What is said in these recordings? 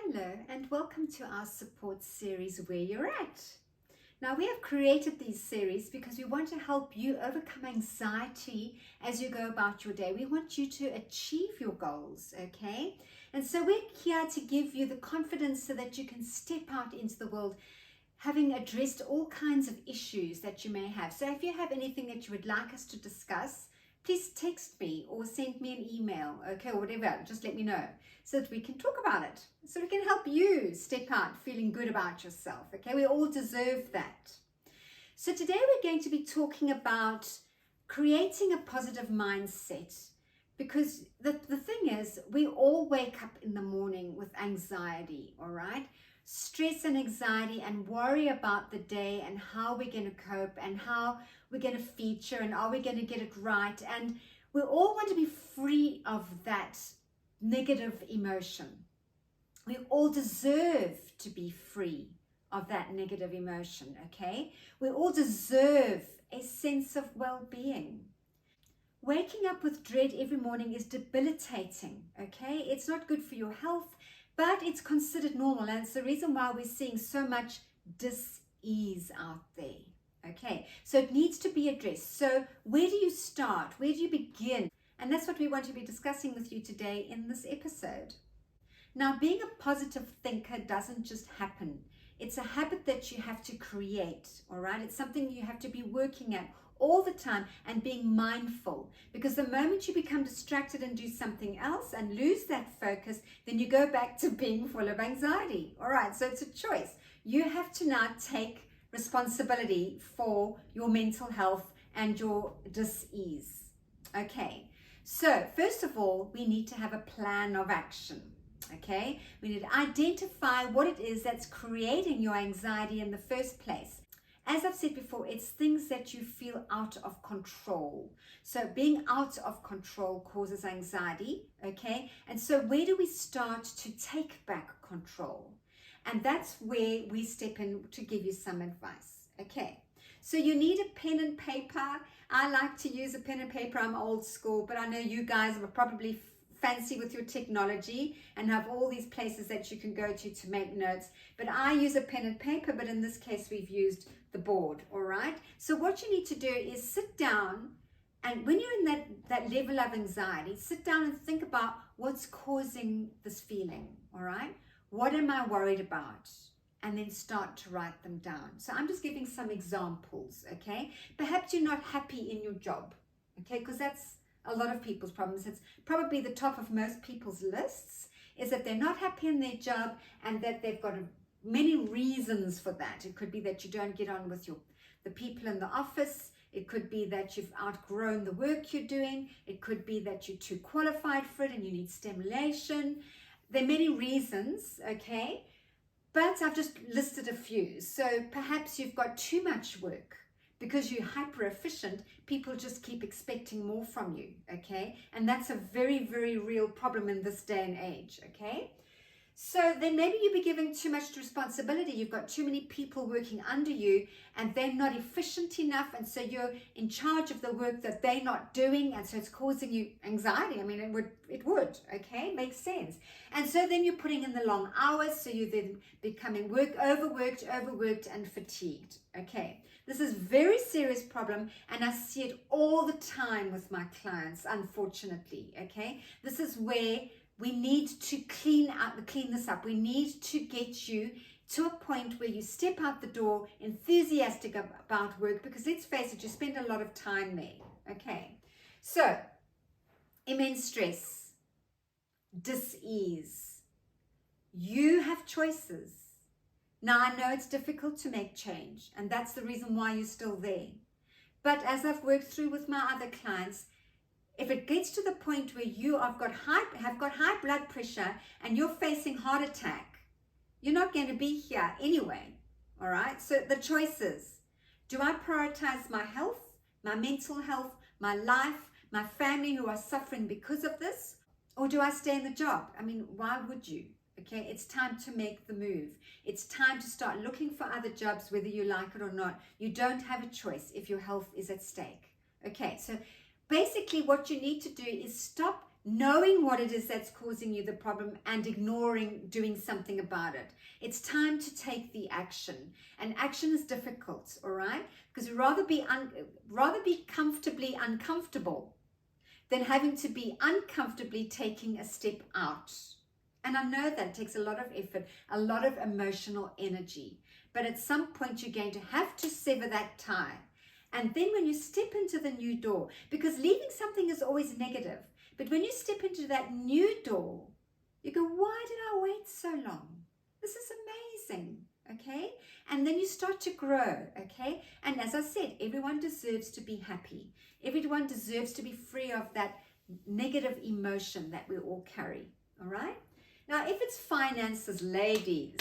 Hello and welcome to our support series Where You're At. Now we have created these series because we want to help you overcome anxiety as you go about your day. We want you to achieve your goals, okay? And so we're here to give you the confidence so that you can step out into the world having addressed all kinds of issues that you may have. So if you have anything that you would like us to discuss, please text me or send me an email, okay, or whatever. Just let me know so that we can talk about it, so we can help you step out feeling good about yourself, okay? We all deserve that. So today we're going to be talking about creating a positive mindset, because the thing is, we all wake up in the morning with anxiety, all right? Stress and anxiety, and worry about the day and how we're going to cope and how we're going to feature and are we going to get it right. And we all want to be free of that negative emotion. We all deserve to be free of that negative emotion, okay? We all deserve a sense of well-being. Waking up with dread every morning is debilitating, okay? It's not good for your health, but it's considered normal, and it's the reason why we're seeing so much dis-ease out there. Okay, so it needs to be addressed. So where do you start? Where do you begin? And that's what we want to be discussing with you today in this episode. Now, being a positive thinker doesn't just happen. It's a habit that you have to create, all right? It's something you have to be working at all the time and being mindful, because the moment you become distracted and do something else and lose that focus, then you go back to being full of anxiety. All right, so it's a choice. You have to now take responsibility for your mental health and your dis-ease. Okay, so first of all, we need to have a plan of action. Okay, we need to identify what it is that's creating your anxiety in the first place. As I've said before, it's things that you feel out of control. So being out of control causes anxiety, okay? And so where do we start to take back control? And that's where we step in to give you some advice, okay? So you need a pen and paper. I like to use a pen and paper. I'm old school, but I know you guys are probably fancy with your technology and have all these places that you can go to make notes. But I use a pen and paper, but in this case, we've used the board, all right? So what you need to do is sit down, and when you're in that level of anxiety, sit down and think about what's causing this feeling, all right? What am I worried about? And then start to write them down. So I'm just giving some examples, okay? Perhaps you're not happy in your job, okay? Because that's a lot of people's problems. It's probably the top of most people's lists, is that they're not happy in their job and that they've got many reasons for that. It could be that you don't get on with the people in the office. It could be that you've outgrown the work you're doing. It could be that you're too qualified for it and you need stimulation. There are many reasons, okay? But I've just listed a few. So perhaps you've got too much work. Because you're hyper efficient, people just keep expecting more from you, okay? And that's a very, very real problem in this day and age, okay? So then maybe you'll be giving too much responsibility. You've got too many people working under you and they're not efficient enough. And so you're in charge of the work that they're not doing. And so it's causing you anxiety. I mean, it would, okay? Makes sense. And so then you're putting in the long hours. So you're then becoming overworked and fatigued, okay? This is a very serious problem, and I see it all the time with my clients, unfortunately, okay? This is where we need to clean this up. We need to get you to a point where you step out the door enthusiastic about work, because let's face it, you spend a lot of time there, okay? So, immense stress, dis-ease. You have choices. Now, I know it's difficult to make change, and that's the reason why you're still there. But as I've worked through with my other clients, if it gets to the point where you have got high blood pressure and you're facing heart attack, you're not going to be here anyway, all right? So the choices: do I prioritize my health, my mental health, my life, my family who are suffering because of this, or do I stay in the job? I mean, why would you? Okay, it's time to make the move. It's time to start looking for other jobs, whether you like it or not. You don't have a choice if your health is at stake. Okay, so basically what you need to do is stop knowing what it is that's causing you the problem and ignoring doing something about it. It's time to take the action. And action is difficult, all right? Because we'd rather be comfortably uncomfortable than having to be uncomfortably taking a step out. And I know that takes a lot of effort, a lot of emotional energy. But at some point, you're going to have to sever that tie. And then when you step into the new door, because leaving something is always negative, but when you step into that new door, you go, why did I wait so long? This is amazing, okay? And then you start to grow, okay? And as I said, everyone deserves to be happy. Everyone deserves to be free of that negative emotion that we all carry, all right? Now, if it's finances, ladies,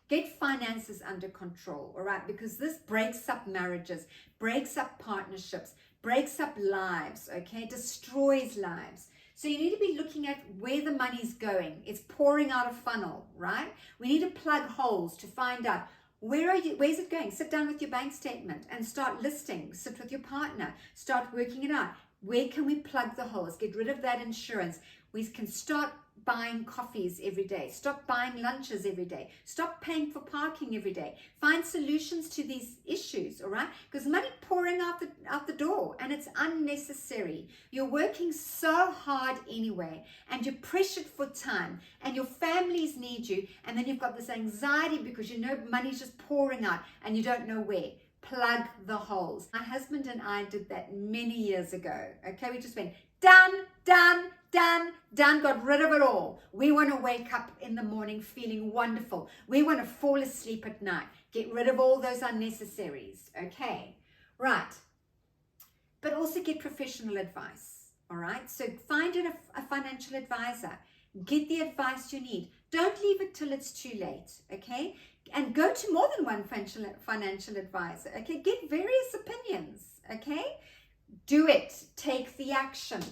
get finances under control, all right? Because this breaks up marriages, breaks up partnerships, breaks up lives, okay? Destroys lives. So you need to be looking at where the money's going. It's pouring out a funnel, right? We need to plug holes to find out where's it going. Sit down with your bank statement and start listing. Sit with your partner. Start working it out. Where can we plug the holes? Get rid of that insurance. We can start buying coffees every day. Stop buying lunches every day. Stop paying for parking every day. Find solutions to these issues, all right? Because money pouring out the door and it's unnecessary. You're working so hard anyway and you're pressured for time and your families need you, and then you've got this anxiety because you know money's just pouring out and you don't know where. Plug the holes. My husband and I did that many years ago, okay? We just went done, done, done, done, got rid of it all. We want to wake up in the morning feeling wonderful. We want to fall asleep at night. Get rid of all those unnecessaries, okay? Right. But also get professional advice, all right? So find a financial advisor. Get the advice you need. Don't leave it till it's too late, okay? And go to more than one financial advisor, okay? Get various opinions, okay? Do it. Take the action.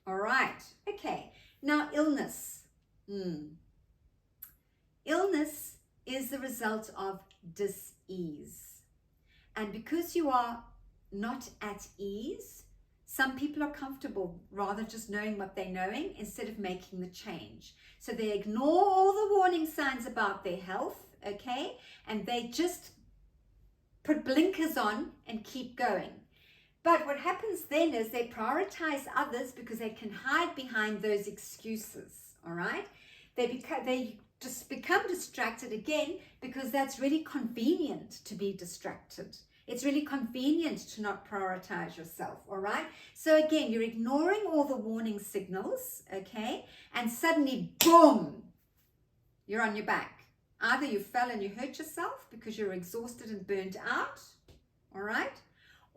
All right. Okay. Now, illness. Illness is the result of dis-ease. And because you are not at ease, some people are comfortable rather just knowing what they're knowing instead of making the change. So they ignore all the warning signs about their health, okay? And they just put blinkers on and keep going. But what happens then is they prioritize others because they can hide behind those excuses, all right? They just become distracted again because that's really convenient to be distracted. It's really convenient to not prioritize yourself, all right? So again, you're ignoring all the warning signals, okay? And suddenly, boom, you're on your back. Either you fell and you hurt yourself because you're exhausted and burnt out, all right?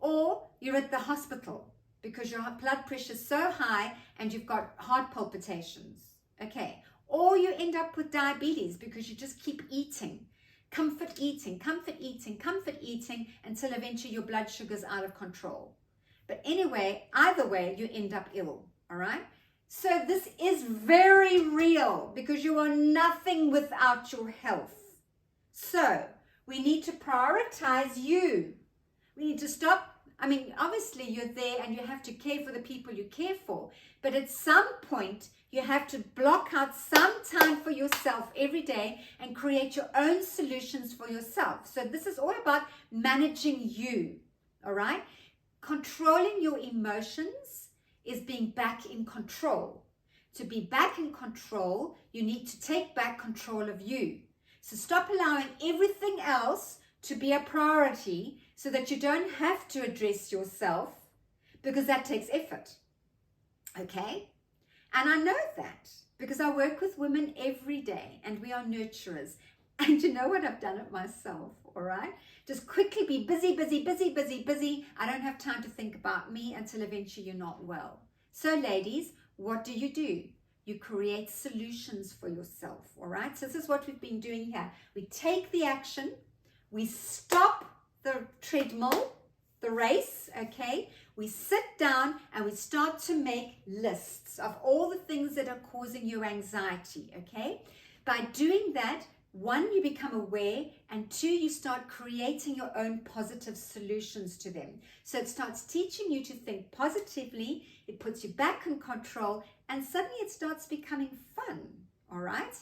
Or you're at the hospital because your blood pressure is so high and you've got heart palpitations, okay? Or you end up with diabetes because you just keep eating. Comfort eating, comfort eating, comfort eating until eventually your blood sugar's out of control. But anyway, either way, you end up ill, all right? So this is very real because you are nothing without your health. So we need to prioritize you. We need to stop. I mean, obviously you're there and you have to care for the people you care for. But at some point, you have to block out some time for yourself every day and create your own solutions for yourself. So this is all about managing you, all right? Controlling your emotions is being back in control. To be back in control, you need to take back control of you. So stop allowing everything else to be a priority so that you don't have to address yourself, because that takes effort, okay? And I know that because I work with women every day and we are nurturers. And you know what? I've done it myself, all right? Just quickly be busy, busy, busy, busy, busy. I don't have time to think about me until eventually you're not well. So ladies, what do? You create solutions for yourself, all right? So this is what we've been doing here. We take the action, we stop the treadmill, the race, okay? We sit down and we start to make lists of all the things that are causing you anxiety, okay? By doing that, one, you become aware, and two, you start creating your own positive solutions to them. So it starts teaching you to think positively, it puts you back in control, and suddenly it starts becoming fun, all right?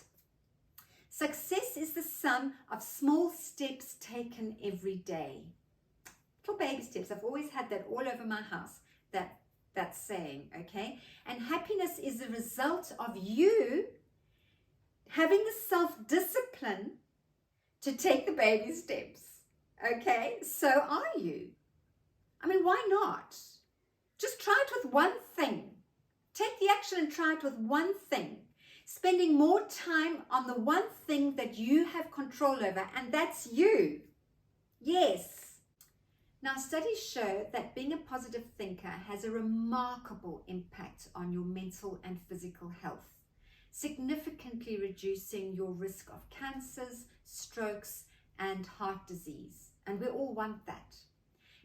Success is the sum of small steps taken every day. Little baby steps. I've always had that all over my house, that saying, okay? And happiness is the result of you having the self-discipline to take the baby steps, okay? So are you. I mean, why not? Just try it with one thing. Take the action and try it with one thing. Spending more time on the one thing that you have control over, and that's you. Yes. Now, studies show that being a positive thinker has a remarkable impact on your mental and physical health, significantly reducing your risk of cancers, strokes, and heart disease. And we all want that.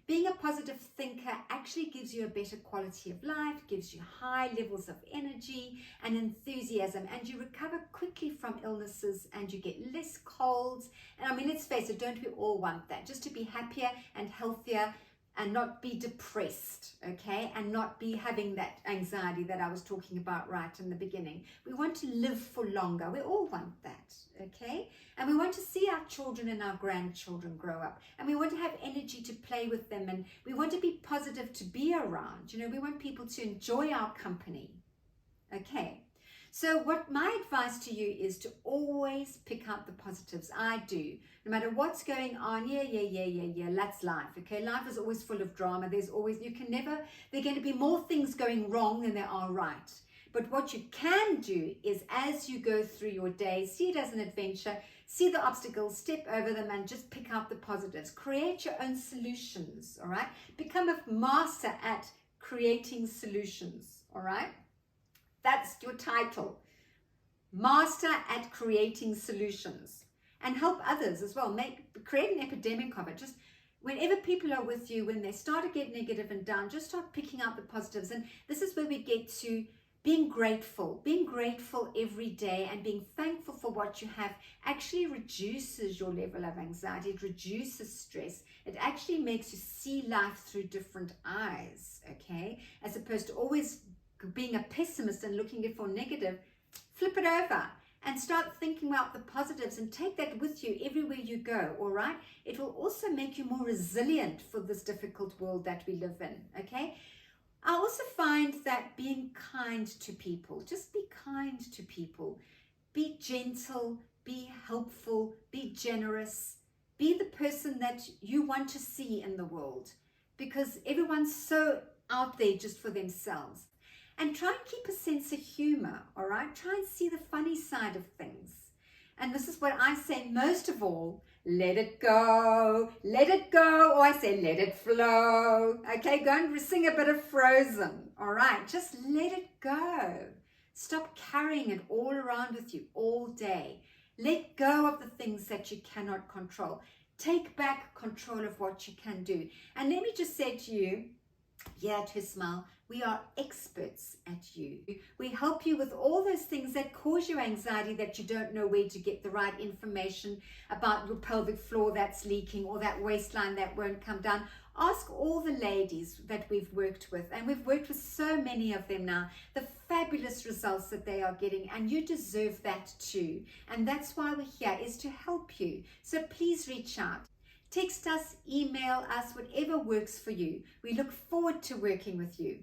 Being a positive thinker actually gives you a better quality of life, gives you high levels of energy and enthusiasm, and you recover quickly from illnesses and you get less colds. And I mean, let's face it, don't we all want that? Just to be happier and healthier and not be depressed, okay? And not be having that anxiety that I was talking about right in the beginning. We want to live for longer. We all want that, okay? And we want to see our children and our grandchildren grow up. And we want to have energy to play with them. And we want to be positive to be around. You know, we want people to enjoy our company, okay? So what my advice to you is to always pick out the positives. I do. No matter what's going on, yeah, that's life, okay? Life is always full of drama. There are going to be more things going wrong than there are right. But what you can do is, as you go through your day, see it as an adventure, see the obstacles, step over them, and just pick out the positives. Create your own solutions, all right? Become a master at creating solutions, all right? That's your title. Master at creating solutions. And help others as well. Create an epidemic of it. Just whenever people are with you, when they start to get negative and down, just start picking out the positives. And this is where we get to being grateful every day, and being thankful for what you have actually reduces your level of anxiety. It reduces stress. It actually makes you see life through different eyes, okay? As opposed to always being a pessimist and looking for negative. Flip it over and start thinking about the positives, and take that with you everywhere you go, all right? It will also make you more resilient for this difficult world that we live in, okay? I also find that being kind to people, just be kind to people. Be gentle, be helpful, be generous. Be the person that you want to see in the world, because everyone's so out there just for themselves. And try and keep a sense of humor, all right? Try and see the funny side of things. And this is what I say most of all, let it go, or I say let it flow. Okay, go and sing a bit of Frozen, all right? Just let it go. Stop carrying it all around with you all day. Let go of the things that you cannot control. Take back control of what you can do. And let me just say to you, yeah, to smile, we are experts at you. We help you with all those things that cause you anxiety, that you don't know where to get the right information about your pelvic floor that's leaking, or that waistline that won't come down. Ask all the ladies that we've worked with, and we've worked with so many of them now, the fabulous results that they are getting, and you deserve that too. And that's why we're here, is to help you. So please reach out. Text us, email us, whatever works for you. We look forward to working with you.